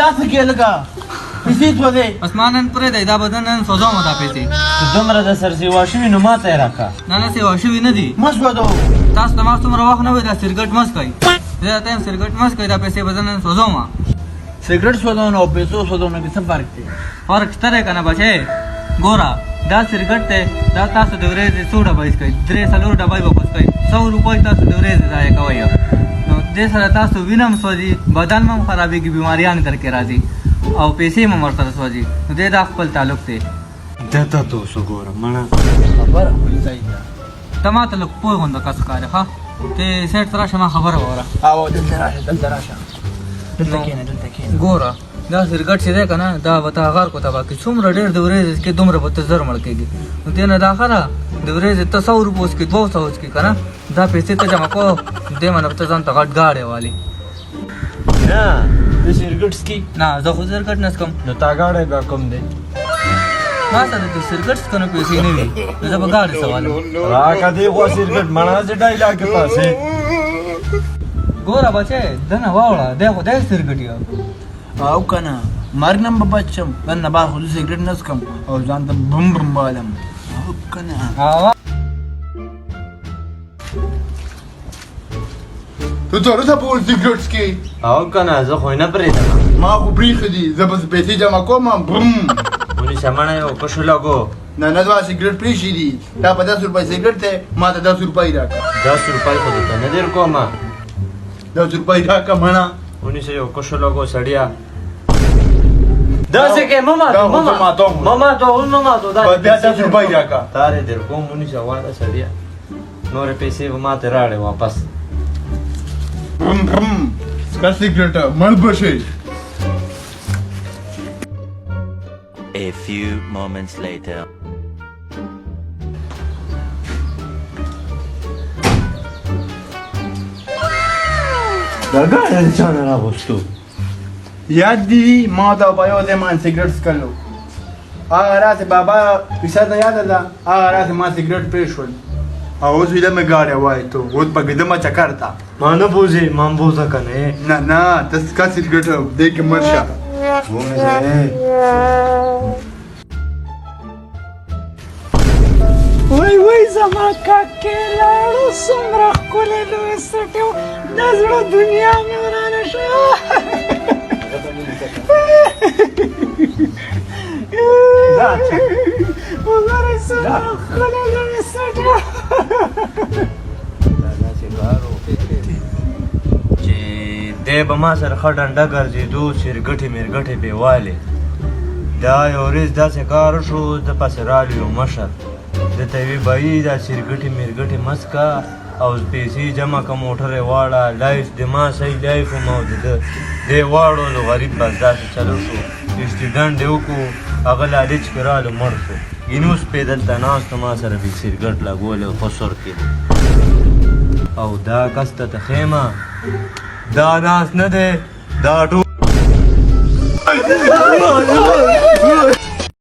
داسې کې لکه پیسې سوځې اسمانن پرې دی دا بدن نن سوځوم دا پیسې دومره د سر سیوا شوي نو ماته یې راکړه نه نه سیوا شوي نه دي مه سوځو تاسو ته ما څومره وخت نه وي دا سګرټ مه څکئ زه ته سګرټ مه څکئ دا پیسې بدن نن سوځوم سګرټ سوځونه او پیسو سوځونه کې څه فرق دی فرق شته دی که نه بچی ګوره دا سګرټ دی دا تاسو د ورځې څو ډبۍ څکئ 3-4 ډبۍ به په څکئ 100 روپۍ تاسو د ورځې ضایع کوئ نو دې سره تاسو وینه هم سوځي بدن هم خرابېږي بیماریان درکې راځي او پیسې هم ورسره سوځي نو دې دا خپل تعلق دی دته ته اوس وګوره مړه خبره خپل ځای ده ته ما ته لږ پوه غونده کس ښکارې ښه ته سیټ ته راشه ما خبره ووره او دلته راشه دلته کښېنه دلته کښېنه ګوره دا سګرټ چې دی که نه دا به ته غار کو تباه کړي څومره ډېر د ورځې څکې دومره به ته زر مړ کېږي نو دې نه دا ښه ده د ورځې ته 100 روپو څکې 200 څکې که نه دا پیسې ته جمع کوه دې باندې به ته ځان ته غټ ګاډی والې نه د سګرټ څکي نه زه خو سګرټ نه څکم نو تا ګاډی بیا کوم دی ما سره د سګرټ څکلو پیسې نه وي نو زه به ګاډی سوالم راکړه دې خوا سګرټ مړه چې ډایلاګ کې پاسې ګوره بچی دنه واوړه دی خو دی سګرټ یو او که نه مرګ نه به بچ شم نن نه بعد خو زه سګرټ نه څکم او ځان ته بم بم بالم او که نه ته څوره ته په سګرټ څکې او که نه زه خو یې نه پرېږدم ما خو پرېښه دي زه به پیسې جمع کوم بم ونیسه مړه یو کشو لګو نه نه زما سګرټ پرېښي دي دا په 10 روپۍ سګرټ دی ما ته 10 روپۍ راکړه 10 روپۍ خو درته نه در کومه 10 روپۍ راکړه مړه ونیسه یو کشو لګو سړیا داسې کې مه دا خو زه ماتوم. بیا 10 روپۍ راکړه تارې در کوم ونیسه واده سړیا نورې پیسې به ماته راړې واپس بم بم سکا سګرټ مړ به شي A few moments later. دا ګاډی چا نه راغوښتو یاد دي ما ته په یو ځای باندې سګرټ څکلو هغه راته بابا کیسه ته یاده ده هغه راته ما سګرټ پرېښول او اوس ویده مې ګاډی وایېتو اوس پکېده ما چکر ته ما نه بوځې ما هم بوځه که نه نه نه ته سکا سګرټ دی کې مړ شه وای وای زما کاکې لاړو څومره ښکلی لوی سټی و د زړه دنیا مې ورانه شوه وګورئ څومره ښکلی لوی سټی و چې دی به ما سره ښه ډنډه ګرځېدو سرګټې میرګټې بې والې دا یو ورځ داسې کار وشو ده پسې راغلو یو مشر ده ته وی بهي دا سرګټې میرګټې مه څکه او پیسې جمع که موټر یې واړه لایف د ما صحیح لایف هم او د ده دی واړولو غریب بس داسې چلو شو اکسیډنټ یې وکړو هغه لالچ کې رالو مړ شو ینوس پې دلته ناست ما سره بې سرګټ لګولی و خسر کې او دا کس ته ته ښیمه دا ناست نه دی دا ټول